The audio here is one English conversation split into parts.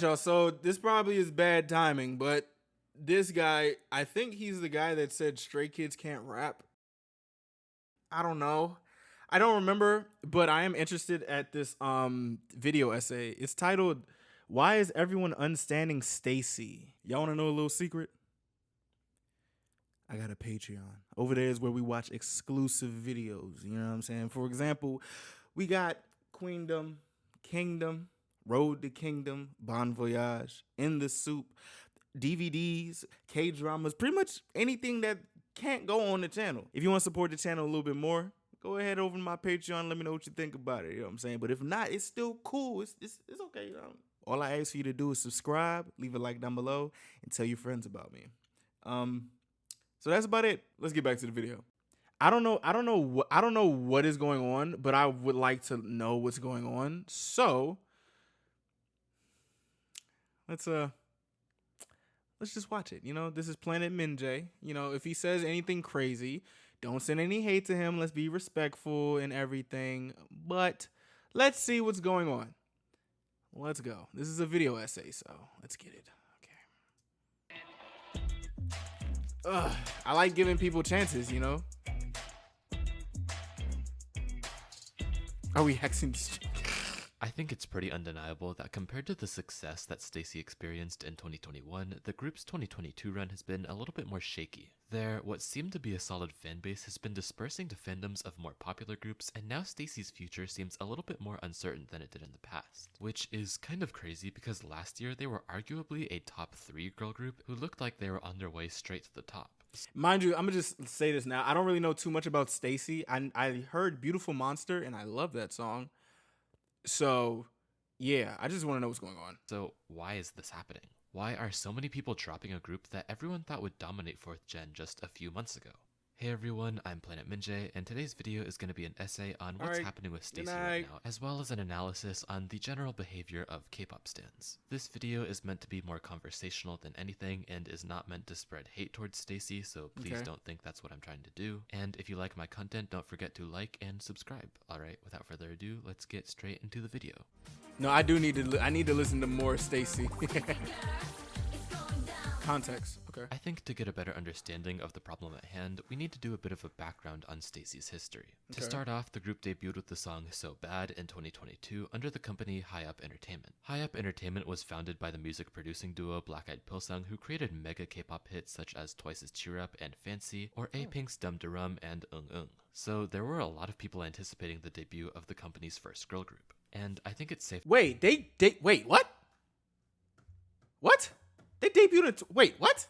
Y'all, so this probably is bad timing, but this guy, I think he's the guy that said Stray Kids can't rap. I don't know. I don't remember, but I am interested at this video essay. It's titled "Why is everyone unstanding Stacy?" Y'all want to know a little secret? I got a Patreon. Over there is where we watch exclusive videos. You know what I'm saying? For example, we got Queendom, Kingdom, Road to Kingdom, Bon Voyage, In the Soup, DVDs, K-dramas, pretty much anything that can't go on the channel. If you want to support the channel a little bit more, go ahead over to my Patreon. Let me know what you think about it. You know what I'm saying? But if not, it's still cool. It's okay. You know? All I ask for you to do is subscribe, leave a like down below, and tell your friends about me. So that's about it. Let's get back to the video. I don't know what is going on, but I would like to know what's going on. So let's just watch it. You know, this is Planet Minjay. You know, if he says anything crazy, don't send any hate to him. Let's be respectful and everything. But let's see what's going on. Let's go. This is a video essay, so let's get it. I like giving people chances, you know? Are we hexing this? I think it's pretty undeniable that compared to the success that Stacy experienced in 2021, the group's 2022 run has been a little bit more shaky. What seemed to be a solid fanbase has been dispersing to fandoms of more popular groups, and now Stacy's future seems a little bit more uncertain than it did in the past. Which is kind of crazy because last year they were arguably a top 3 girl group who looked like they were on their way straight to the top. Mind you, I'm gonna just say this now. I don't really know too much about Stacy. I heard Beautiful Monster and I love that song. So yeah, I just want to know what's going on. So why is this happening? Why are so many people dropping a group that everyone thought would dominate 4th Gen just a few months ago? Hey everyone, I'm Planet Minjay, and today's video is going to be an essay on what's happening with Stacy right now, as well as an analysis on the general behavior of K-pop stans. This video is meant to be more conversational than anything, and is not meant to spread hate towards Stacy, so please don't think that's what I'm trying to do. And if you like my content, don't forget to like and subscribe. Alright, without further ado, let's get straight into the video. No, I need to listen to more Stacy. Context. Okay. I think to get a better understanding of the problem at hand, we need to do a bit of a background on Stacy's history. Okay. To start off, the group debuted with the song So Bad in 2022 under the company High Up Entertainment. High Up Entertainment was founded by the music producing duo Black Eyed Pilsung, who created mega K-pop hits such as Twice's Cheer Up and Fancy, or A-Pink's Dum Durum and Ung. So there were a lot of people anticipating the debut of the company's first girl group. And I think it's safe. Wait, wait, what? What? They debuted in wait, what?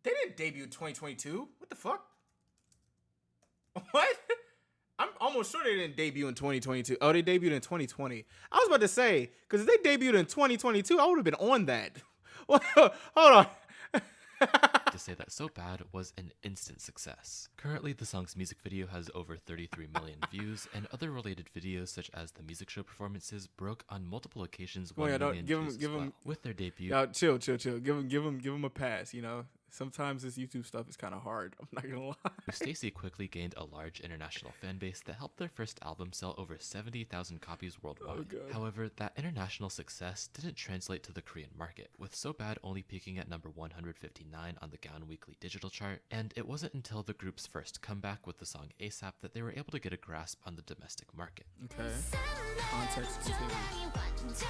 They didn't debut in 2022. What the fuck? What? I'm almost sure they didn't debut in 2022. Oh, they debuted in 2020. I was about to say, because if they debuted in 2022, I would have been on that. Hold on. To say that So Bad was an instant success. Currently, the song's music video has over 33 million views, and other related videos such as the music show performances broke on multiple occasions 1 million views as well. With their debut, chill. Give him a pass. You know, sometimes this YouTube stuff is kind of hard. I'm not gonna lie. Stacy quickly gained a large international fan base that helped their first album sell over 70,000 copies worldwide. Oh, however, that international success didn't translate to the Korean market, with So Bad only peaking at number 159 on the Gaon Weekly digital chart, and it wasn't until the group's first comeback with the song ASAP that they were able to get a grasp on the domestic market. Okay. Context continues.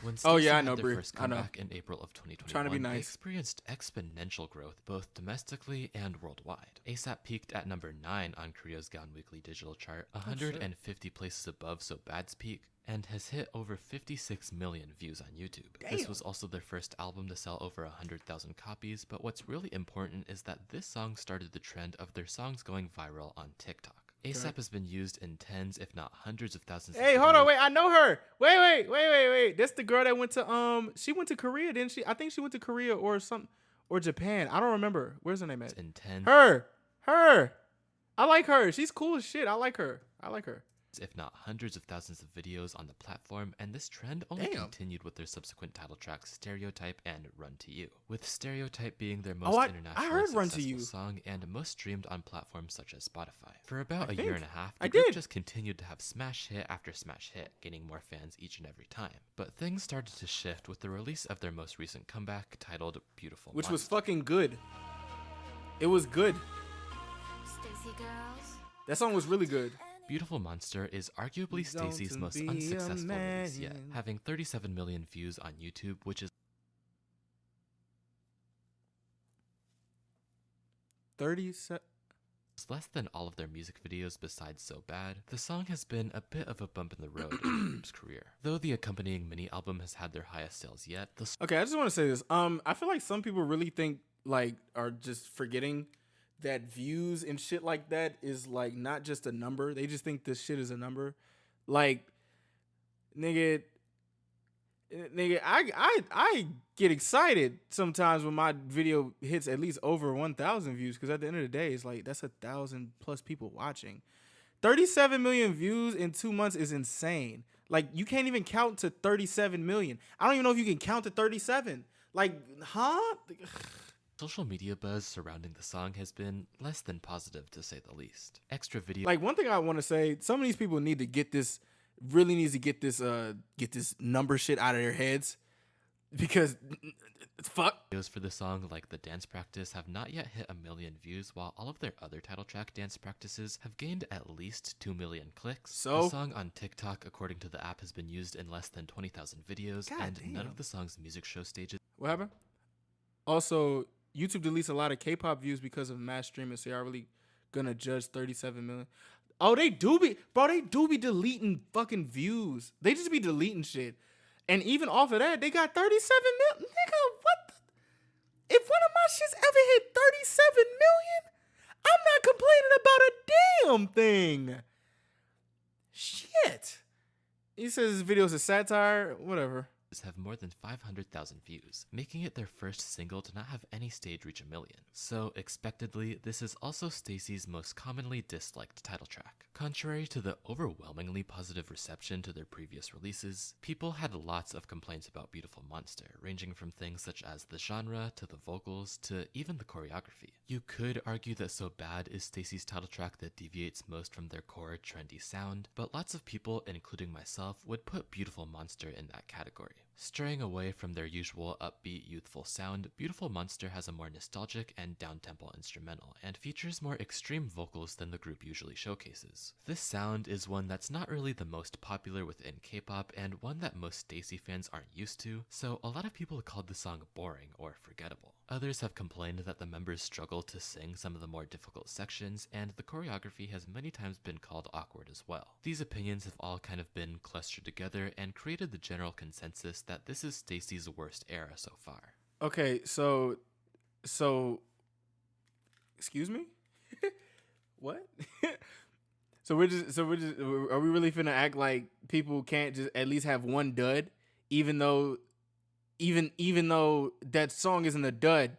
When Stacy I know, had their Brie. first comeback in April of 2021, Trying to be nice. They experienced exponential growth both domestically and worldwide. ASAP peaked at number 9 on Korea's Gaon Weekly digital chart, 150 places above So Bad's peak, and has hit over 56 million views on YouTube. Damn. This was also their first album to sell over 100,000 copies, but what's really important is that this song started the trend of their songs going viral on TikTok. ASAP has been used in tens, if not hundreds of thousands of videos. Hey, hold on, wait, I know her. Wait. That's the girl that went to she went to Korea, didn't she? I think she went to Korea or Japan. I don't remember. Where's her name at? In 10. Her. I like her. She's cool as shit. I like her. if not hundreds of thousands of videos on the platform, and this trend only continued with their subsequent title tracks Stereotype and Run to You, with Stereotype being their most internationally successful song and most streamed on platforms such as Spotify. For about a year and a half, the group just continued to have smash hit after smash hit, gaining more fans each and every time. But things started to shift with the release of their most recent comeback titled Beautiful Monster. Which was fucking good. It was good. Stacy girls. That song was really good. Beautiful Monster is arguably Stacy's most unsuccessful release yet, having 37 million views on YouTube, which is 37. less than all of their music videos besides So Bad. The song has been a bit of a bump in the road in the group's career. Though the accompanying mini album has had their highest sales yet, Okay, I just want to say this. I feel like some people really think are just forgetting that views and shit like that is not just a number. They just think this shit is a number. Nigga, I get excited sometimes when my video hits at least over 1,000 views, because at the end of the day, it's that's 1,000+ people watching. 37 million views in 2 months is insane. You can't even count to 37 million. I don't even know if you can count to 37. Huh? Social media buzz surrounding the song has been less than positive, to say the least. Extra video. One thing I want to say, some of these people need to get this number shit out of their heads, because fuck. Videos for the song, like the dance practice, have not yet hit 1 million views, while all of their other title track dance practices have gained at least 2 million clicks. So the song on TikTok, according to the app, has been used in less than 20,000 videos, none of the song's music show stages. What happened? Also, YouTube deletes a lot of K-pop views because of mass streaming, so y'all really gonna judge 37 million? Oh, they do be deleting fucking views. They just be deleting shit. And even off of that, they got 37 million. Nigga, what the? If one of my shits ever hit 37 million, I'm not complaining about a damn thing. Shit. He says his video's a satire, whatever. Have more than 500,000 views, making it their first single to not have any stage reach 1 million. So, expectedly, this is also Stacy's most commonly disliked title track. Contrary to the overwhelmingly positive reception to their previous releases, people had lots of complaints about Beautiful Monster, ranging from things such as the genre, to the vocals, to even the choreography. You could argue that So Bad is Stacy's title track that deviates most from their core trendy sound, but lots of people, including myself, would put Beautiful Monster in that category. Straying away from their usual upbeat, youthful sound, Beautiful Monster has a more nostalgic and down-tempo instrumental, and features more extreme vocals than the group usually showcases. This sound is one that's not really the most popular within K-pop, and one that most Stacy fans aren't used to, so a lot of people called the song boring or forgettable. Others have complained that the members struggle to sing some of the more difficult sections, and the choreography has many times been called awkward as well. These opinions have all kind of been clustered together and created the general consensus that this is Stacy's worst era so far. Okay, so excuse me? What? So we're just are we really finna act like people can't just at least have one dud, even though that song isn't a dud?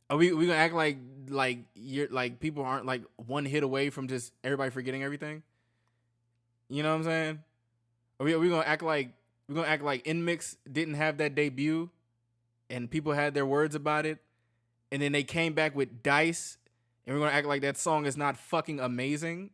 Are we gonna act like you're people aren't one hit away from just everybody forgetting everything? You know what I'm saying? Are we gonna act like Inmix didn't have that debut and people had their words about it, and then they came back with Dice, and we're gonna act like that song is not fucking amazing?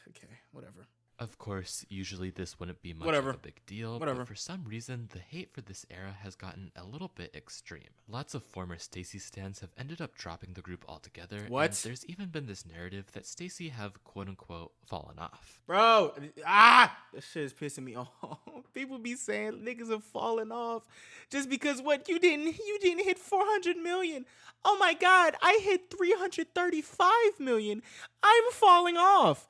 Okay, whatever. Of course, usually this wouldn't be much of a big deal, but for some reason, the hate for this era has gotten a little bit extreme. Lots of former Stacy stans have ended up dropping the group altogether, and there's even been this narrative that Stacy have quote-unquote fallen off. Bro, that shit is pissing me off. People be saying niggas have fallen off just because you didn't hit 400 million. Oh my God, I hit 335 million. I'm falling off.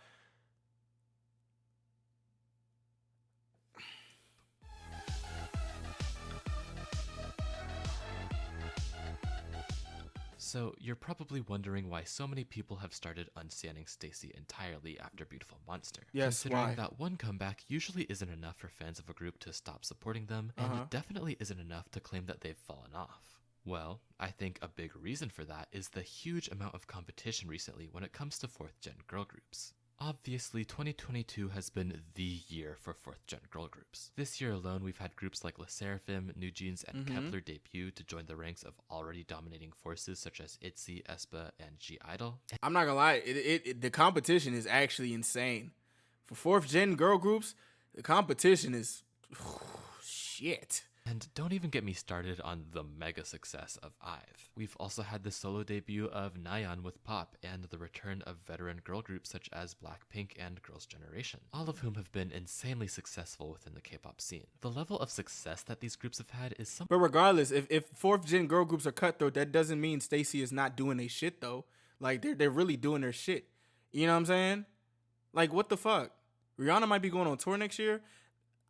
So, you're probably wondering why so many people have started unstanding Stacy entirely after Beautiful Monster. Yes, considering why? that one comeback usually isn't enough for fans of a group to stop supporting them, and it definitely isn't enough to claim that they've fallen off. Well, I think a big reason for that is the huge amount of competition recently when it comes to 4th gen girl groups. Obviously, 2022 has been the year for 4th gen girl groups. This year alone, we've had groups like Le Sserafim, New Jeans, and Kepler debut to join the ranks of already dominating forces such as ITZY, aespa, and G-Idol. I'm not gonna lie, the competition is actually insane. For 4th gen girl groups, the competition is shit. And don't even get me started on the mega success of IVE. We've also had the solo debut of Nayeon with Pop and the return of veteran girl groups such as Blackpink and Girls' Generation, all of whom have been insanely successful within the K-pop scene. The level of success that these groups have had is something. But regardless, if 4th gen girl groups are cutthroat, that doesn't mean Stacy is not doing their shit though. Like they're really doing their shit. You know what I'm saying? Like what the fuck? Rihanna might be going on tour next year.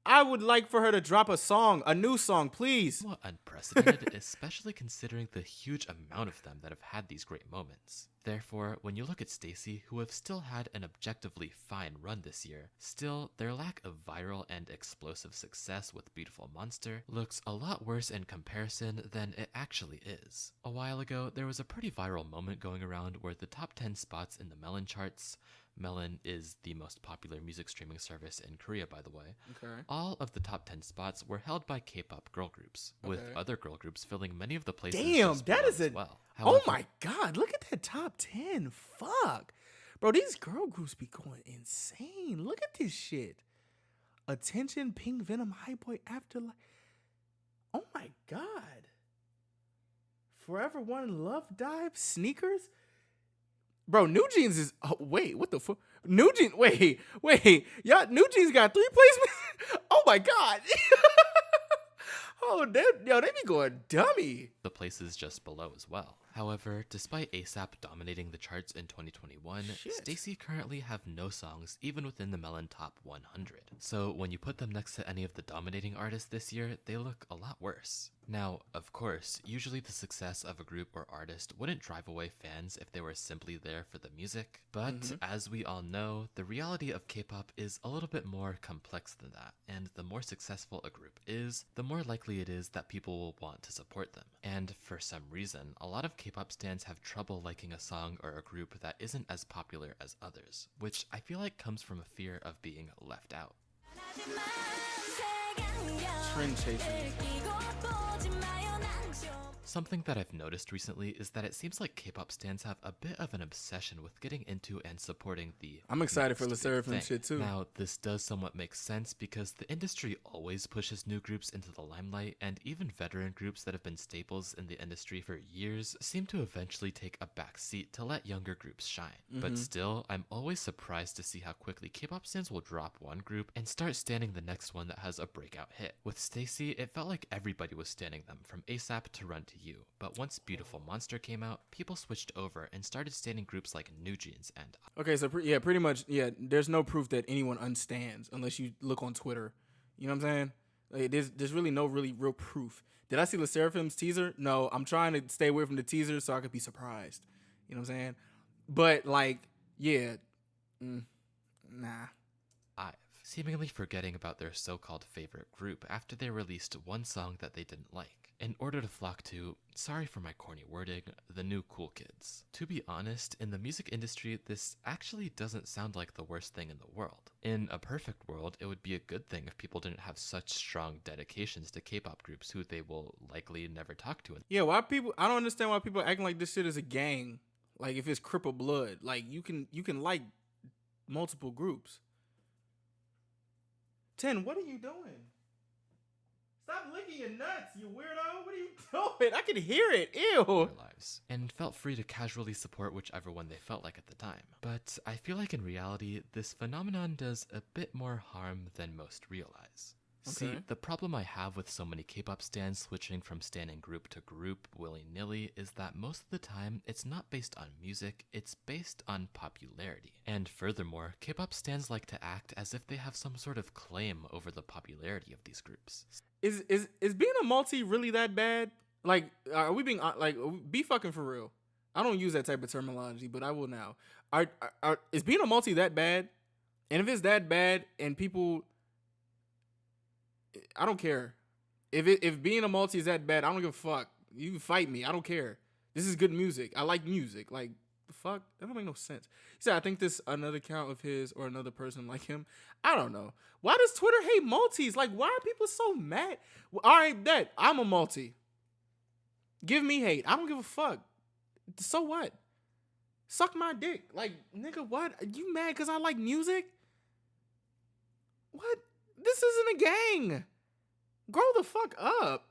I would like for her to drop a new song, please. Somewhat unprecedented, especially considering the huge amount of them that have had these great moments. Therefore, when you look at Stacy, who have still had an objectively fine run this year, still, their lack of viral and explosive success with Beautiful Monster looks a lot worse in comparison than it actually is. A while ago, there was a pretty viral moment going around where the top 10 spots in the Melon charts — Melon is the most popular music streaming service in Korea, by the way. Okay. All of the top 10 spots were held by K-pop girl groups, with other girl groups filling many of the places. Damn, just that below is as a. well. Oh However, my god, look at that top 10. Fuck. Bro, these girl groups be going insane. Look at this shit. Attention, Pink Venom, High Boy, Afterlife. Oh my god. Forever One, Love Dive, Sneakers. Bro, New Jeans is. Oh, wait, what the fuck? New Jeans. Wait. Y'all, New Jeans got 3 placements? Oh my god. Oh, they be going dummy. the places just below as well. However, despite ASAP dominating the charts in 2021, Shit. Stacy currently have no songs even within the Melon Top 100. So when you put them next to any of the dominating artists this year, they look a lot worse. Now, of course, usually the success of a group or artist wouldn't drive away fans if they were simply there for the music, but as we all know, the reality of K-pop is a little bit more complex than that, and the more successful a group is, the more likely it is that people will want to support them. And for some reason, a lot of K-pop stans have trouble liking a song or a group that isn't as popular as others, which I feel like comes from a fear of being left out. Trend chasers. Something that I've noticed recently is that it seems like K-pop stans have a bit of an obsession with getting into and supporting the I'm excited for next Le big Sserafim thing. shit too. Now, this does somewhat make sense because the industry always pushes new groups into the limelight, and even veteran groups that have been staples in the industry for years seem to eventually take a back seat to let younger groups shine. But still, I'm always surprised to see how quickly K-pop stans will drop one group and start standing the next one that has a breakout hit. With Stacy, it felt like everybody was standing them, from ASAP to Run to You. But once Beautiful Monster came out, people switched over and started standing groups like New Jeans and Okay, so pretty much, there's no proof that anyone unstands unless you look on Twitter. You know what I'm saying? Like, there's really no real proof. Did I see Le Sserafim's teaser? No, I'm trying to stay away from the teaser so I could be surprised. You know what I'm saying? But like, nah. IVE, seemingly forgetting about their so-called favorite group after they released one song that they didn't like, in order to flock to, sorry for my corny wording, the new cool kids. To be honest, in the music industry, this actually doesn't sound like the worst thing in the world. In a perfect world, it would be a good thing if people didn't have such strong dedications to K-pop groups who they will likely never talk to. Yeah, I don't understand why people are acting like this shit is a gang. Like if it's Cripple Blood, like you can like multiple groups. 10, what are you doing? Stop licking your nuts, you weirdo. What are you doing? I can hear it. Ew. Their lives, and felt free to casually support whichever one they felt like at the time. But I feel like in reality, this phenomenon does a bit more harm than most realize. See, Okay. the problem I have with so many K-pop stans switching from standing group to group willy-nilly is that most of the time, it's not based on music, it's based on popularity. And furthermore, K-pop stans like to act as if they have some sort of claim over the popularity of these groups. Is being a multi really that bad? Like, are we being be fucking for real? I don't use that type of terminology, but I will now. Is being a multi that bad? And if it's that bad, and people, I don't care. If being a multi is that bad, I don't give a fuck. You can fight me. I don't care. This is good music. I like music. Like, the fuck? That don't make no sense. He said, I think this another account of his or another person like him. I don't know. Why does Twitter hate multis? Like, why are people so mad? Well, all right, that I'm a multi. Give me hate. I don't give a fuck. So what? Suck my dick. Like, nigga, what? Are you mad because I like music? What? This isn't a gang. Grow the fuck up.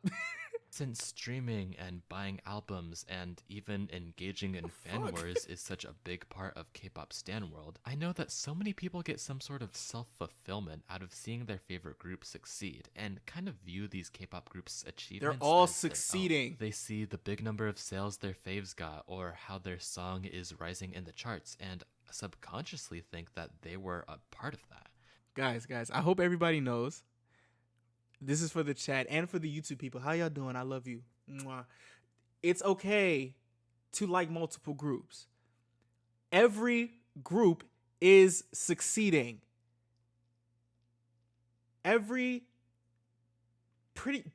Since streaming and buying albums and even engaging in fan fuck? wars is such a big part of K-pop stan world, I know that so many people get some sort of self-fulfillment out of seeing their favorite group succeed and kind of view these K-pop groups' achievements They're all as their own. succeeding. They see the big number of sales their faves got or how their song is rising in the charts and subconsciously think that they were a part of that. Guys, I hope everybody knows. This is for the chat and for the YouTube people. How y'all doing? I love you. Mwah. It's okay to like multiple groups. Every group is succeeding.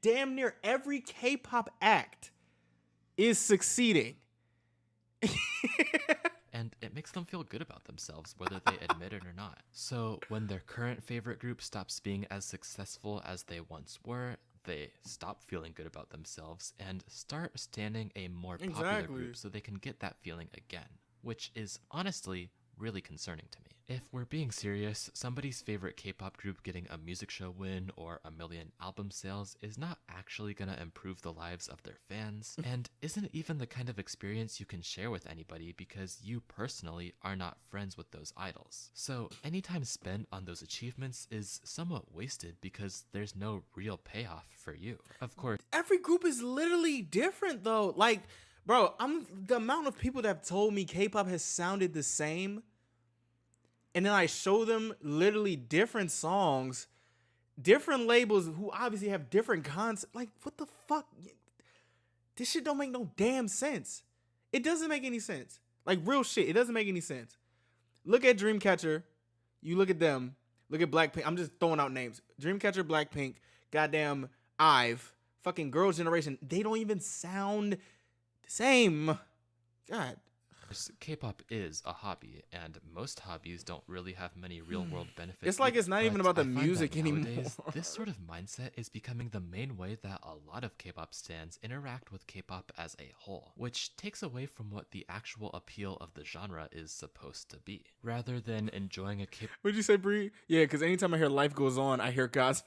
Damn near every K-pop act is succeeding. And it makes them feel good about themselves, whether they admit it or not. So when their current favorite group stops being as successful as they once were, they stop feeling good about themselves and start standing a more popular Exactly. group so they can get that feeling again, which is honestly really concerning to me. If we're being serious, somebody's favorite K-pop group getting a music show win or a million album sales is not actually gonna improve the lives of their fans, and isn't even the kind of experience you can share with anybody because you personally are not friends with those idols. So any time spent on those achievements is somewhat wasted because there's no real payoff for you. Of course, Every group is literally different though. Like, bro, the amount of people that have told me K-pop has sounded the same, and then I show them literally different songs, different labels who obviously have different concepts. Like, what the fuck? This shit don't make no damn sense. It doesn't make any sense. Like, real shit. It doesn't make any sense. Look at Dreamcatcher. You look at them. Look at Blackpink. I'm just throwing out names. Dreamcatcher, Blackpink, goddamn IVE, fucking Girls' Generation. They don't even sound the same. God. K-pop is a hobby, and most hobbies don't really have many real-world benefits. It's like it's not even but about the I find music that anymore. nowadays, this sort of mindset is becoming the main way that a lot of K-pop stans interact with K-pop as a whole, which takes away from what the actual appeal of the genre is supposed to be. Rather than enjoying a K-pop What'd you say, Bree? Yeah, because anytime I hear Life Goes On, I hear God's.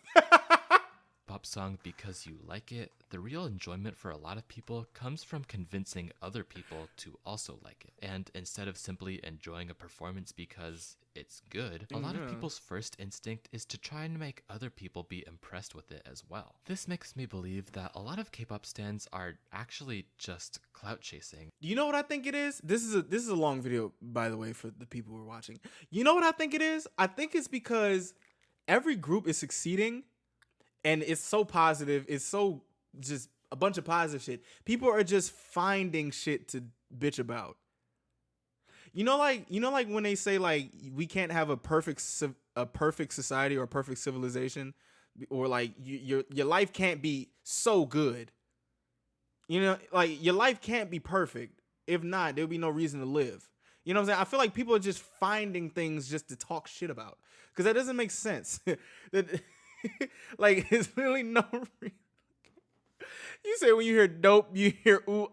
song because you like it, the real enjoyment for a lot of people comes from convincing other people to also like it. And instead of simply enjoying a performance because it's good, a lot of people's first instinct is to try and make other people be impressed with it as well. This makes me believe that a lot of K-pop stans are actually just clout chasing. You know what I think it is? This is a long video, by the way, for the people who are watching. You know what I think it is? I think it's because every group is succeeding, and it's so positive. It's so just a bunch of positive shit. People are just finding shit to bitch about. You know, like when they say like we can't have a perfect society or a perfect civilization, or like your life can't be so good. You know, like your life can't be perfect. If not, there'll be no reason to live. You know what I'm saying? I feel like people are just finding things just to talk shit about, because that doesn't make sense. That like it's really no reason. You say when you hear dope, you hear ooh.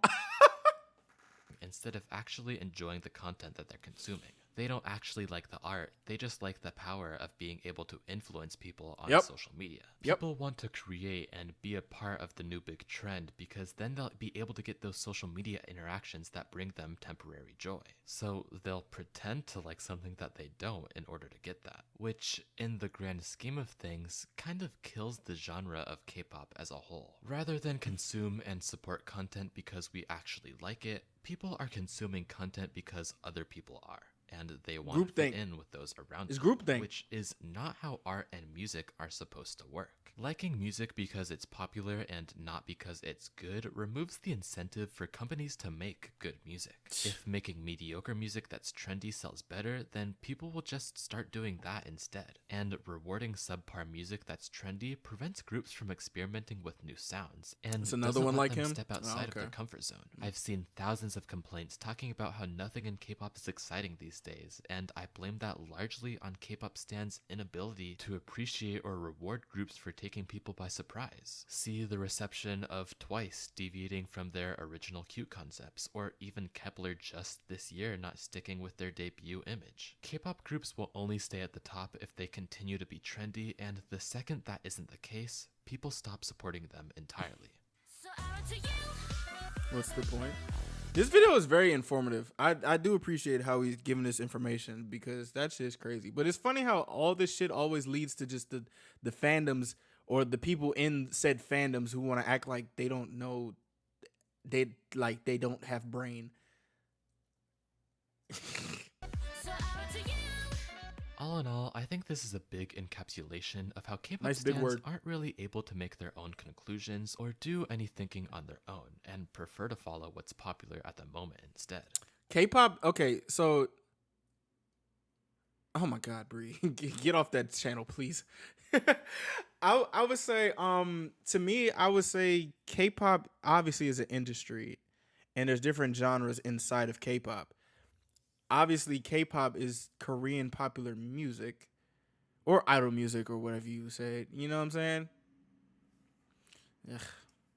Instead of actually enjoying the content that they're consuming. They don't actually like the art, they just like the power of being able to influence people on social media. People want to create and be a part of the new big trend because then they'll be able to get those social media interactions that bring them temporary joy. So they'll pretend to like something that they don't in order to get that, which in the grand scheme of things kind of kills the genre of K-pop as a whole. Rather than consume and support content because we actually like it, people are consuming content because other people are. and they want to fit Groupthink. in with those around It's them, groupthink. which is not how art and music are supposed to work. Liking music because it's popular and not because it's good removes the incentive for companies to make good music. If making mediocre music that's trendy sells better, then people will just start doing that instead. And rewarding subpar music that's trendy prevents groups from experimenting with new sounds, and That's another doesn't one let like them him? step Oh, outside of their okay. comfort zone. I've seen thousands of complaints talking about how nothing in K-pop is exciting these days, and I blame that largely on K-pop stans' inability to appreciate or reward groups for taking people by surprise. See the reception of Twice deviating from their original cute concepts, or even Kepler just this year not sticking with their debut image. K-pop groups will only stay at the top if they continue to be trendy, and the second that isn't the case, people stop supporting them entirely. So arrow to you. What's the point? This video is very informative. I do appreciate how he's giving this information because that shit's crazy. But it's funny how all this shit always leads to just the fandoms or the people in said fandoms who want to act like they don't know, they don't have brain. So arrow to you. All in all, I think this is a big encapsulation of how K-pop Nice big stans word. aren't really able to make their own conclusions or do any thinking on their own, and prefer to follow what's popular at the moment instead. K-pop. Okay, so. Oh my God, Bree, get off that channel, please. I would say, to me, I would say K-pop obviously is an industry, and there's different genres inside of K-pop. Obviously, K-pop is Korean popular music, or idol music, or whatever you say. You know what I'm saying? Ugh.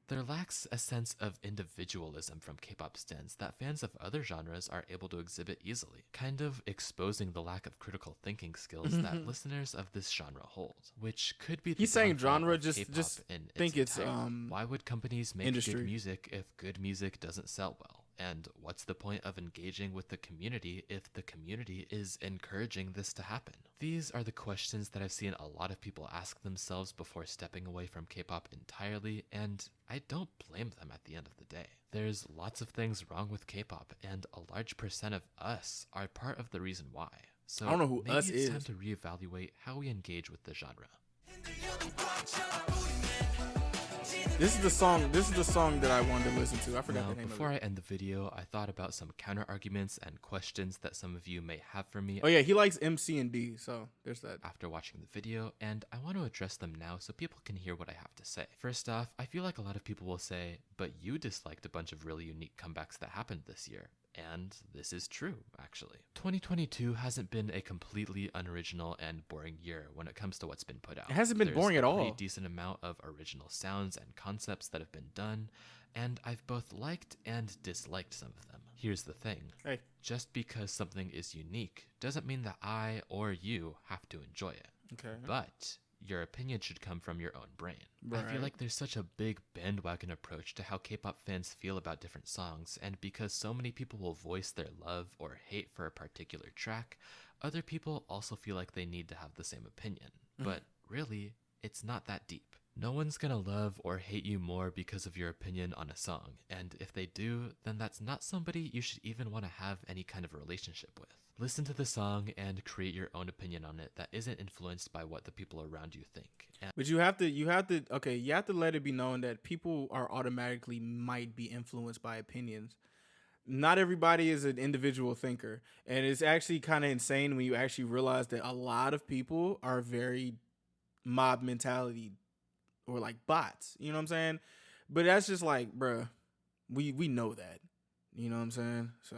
There lacks a sense of individualism from K-pop stans that fans of other genres are able to exhibit easily, kind of exposing the lack of critical thinking skills that listeners of this genre hold, which could be the He's saying downfall genre, of just K-pop in think its it's entirety. Why would companies make industry. good music if good music doesn't sell well? And what's the point of engaging with the community if the community is encouraging this to happen? These are the questions that I've seen a lot of people ask themselves before stepping away from K-pop entirely, and I don't blame them at the end of the day. There's lots of things wrong with K-pop, and a large percent of us are part of the reason why. So I don't know who maybe us it's time is. to reevaluate how we engage with the genre. This is the song. This is the song that I wanted to listen to. I forgot Now, the name before of I it. end the video, I thought about some counter arguments and questions that some of you may have for me Oh yeah, he likes MC and D, so there's that. after watching the video, and I want to address them now so people can hear what I have to say. First off, I feel like a lot of people will say, but you disliked a bunch of really unique comebacks that happened this year. And this is true, actually. 2022 hasn't been a completely unoriginal and boring year when it comes to what's been put out. It hasn't been There's boring at a all. pretty decent amount of original sounds and concepts that have been done, and I've both liked and disliked some of them. Here's the thing. Hey, Just because something is unique doesn't mean that I or you have to enjoy it. okay. But your opinion should come from your own brain. I feel Right. like there's such a big bandwagon approach to how K-pop fans feel about different songs, and because so many people will voice their love or hate for a particular track, other people also feel like they need to have the same opinion. But really, it's not that deep. No one's gonna love or hate you more because of your opinion on a song, and if they do, then that's not somebody you should even want to have any kind of relationship with. Listen to the song and create your own opinion on it that isn't influenced by what the people around you think. And But you have to let it be known that people are automatically might be influenced by opinions. Not everybody is an individual thinker. And it's actually kind of insane when you actually realize that a lot of people are very mob mentality or like bots. You know what I'm saying? But that's just like, bruh, we know that. You know what I'm saying? So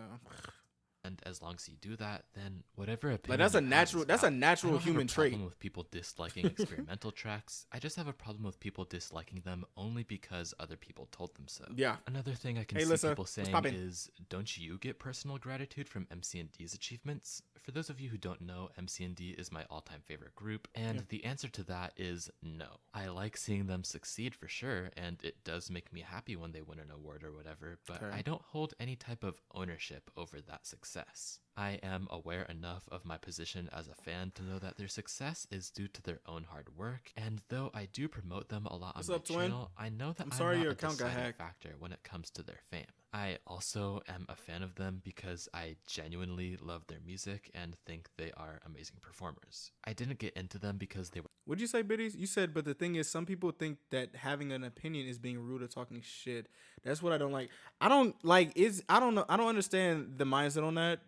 And as long as you do that, then whatever opinion like that's a you have natural is that's a valid. natural I don't human have a trait. problem with people disliking experimental tracks. I just have a problem with people disliking them only because other people told them so. Yeah. Another thing I can Hey, see Lissa, people what's saying poppin'? is, don't you get personal gratitude from MC&D's achievements? For those of you who don't know, MC&D is my all-time favorite group, and the answer to that is no. I like seeing them succeed for sure, and it does make me happy when they win an award or whatever, but Okay. I don't hold any type of ownership over that success. I am aware enough of my position as a fan to know that their success is due to their own hard work, and though I do promote them a lot on What's my up, twin? channel, I know that I'm I'm sorry not your a account got deciding hacked. factor when it comes to their fame. I also am a fan of them because I genuinely love their music and think they are amazing performers. I didn't get into them because they were What'd you say, Biddies? You said, but the thing is, some people think that having an opinion is being rude or talking shit. That's what I don't like. I don't like is I don't know. I don't understand the mindset on that.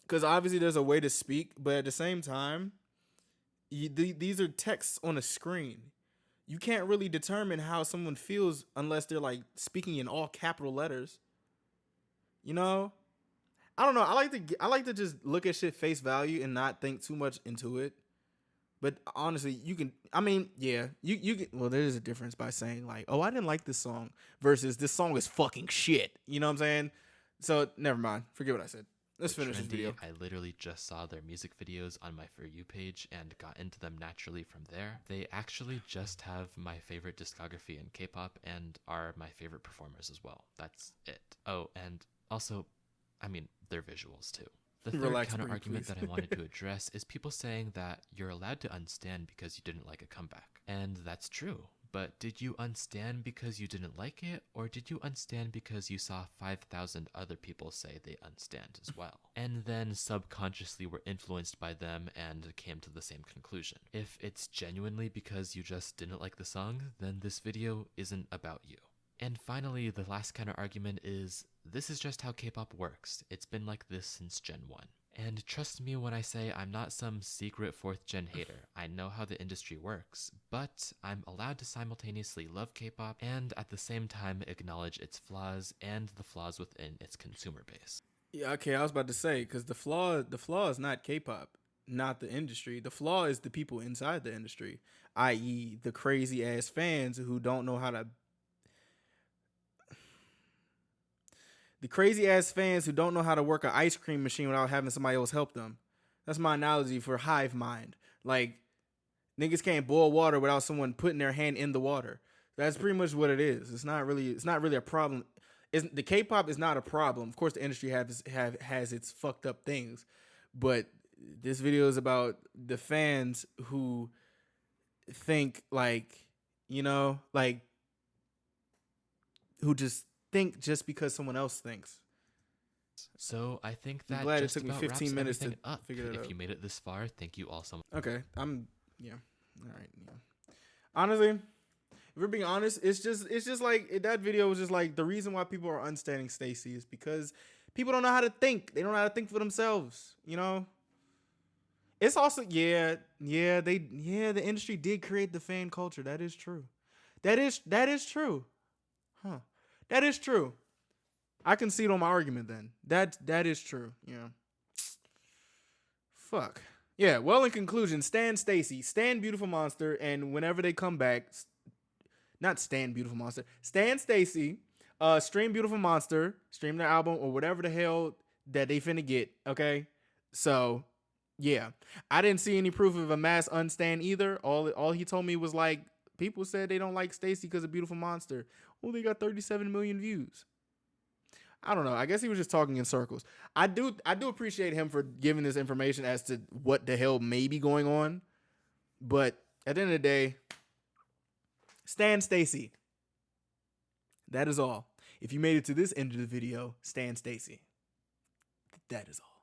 Because obviously there's a way to speak, but at the same time, these are texts on a screen. You can't really determine how someone feels unless they're like speaking in all capital letters. You know, I don't know. I like to just look at shit face value and not think too much into it. But honestly, you can. I mean, yeah, you can. Well, there is a difference by saying like, "Oh, I didn't like this song," versus "This song is fucking shit." You know what I'm saying? So never mind. Forget what I said. Let's finish this trendy. video. I literally just saw their music videos on my For You page and got into them naturally from there. They actually just have my favorite discography in K-pop and are my favorite performers as well. That's it. Oh, and also, I mean, their visuals too. The third Relax, counter breathe, argument please. that I wanted to address is people saying that you're allowed to unstand because you didn't like a comeback. And that's true. But did you unstand because you didn't like it, or did you unstand because you saw 5,000 other people say they unstand as well? And then subconsciously were influenced by them and came to the same conclusion. If it's genuinely because you just didn't like the song, then this video isn't about you. And finally, the last counter argument is, this is just how K-pop works. It's been like this since Gen 1. And trust me when I say I'm not some secret 4th gen hater. I know how the industry works, but I'm allowed to simultaneously love K-pop and at the same time acknowledge its flaws and the flaws within its consumer base. Yeah, okay. I was about to say because the flaw is not K-pop, not the industry. The flaw is the people inside the industry, i.e., the crazy ass fans who don't know how to. The crazy ass fans who don't know how to work an ice cream machine without having somebody else help them. That's my analogy for hive mind. Like niggas can't boil water without someone putting their hand in the water. That's pretty much what it is. It's not really a problem. The K-pop is not a problem. Of course, the industry has its fucked up things, but this video is about the fans who think like, like who just think just because someone else thinks. So I think I'm that glad it just took me about 15 wraps minutes to everything up. figure that If out. you made it this far, thank you all so much. Okay, all right, yeah. Honestly, if we're being honest, it's just like that video was just like the reason why people are unstanding Stacy is because people don't know how to think. They don't know how to think for themselves. You know. It's also the industry did create the fan culture. That is true. That is true. Huh. That is true. I concede on my argument then. That is true. Yeah. Fuck. Yeah, well, in conclusion, stan Stacy, stan Beautiful Monster, and whenever they come back, not stan Beautiful Monster, stan Stacy, stream Beautiful Monster, stream their album or whatever the hell that they finna get, okay? So, yeah. I didn't see any proof of a mass unstan either. All he told me was like, people said they don't like Stacy because of Beautiful Monster. Oh, they got 37 million views. I don't know. I guess he was just talking in circles. I do appreciate him for giving this information as to what the hell may be going on. But at the end of the day, stan Stacy. That is all. If you made it to this end of the video, stan Stacy. That is all.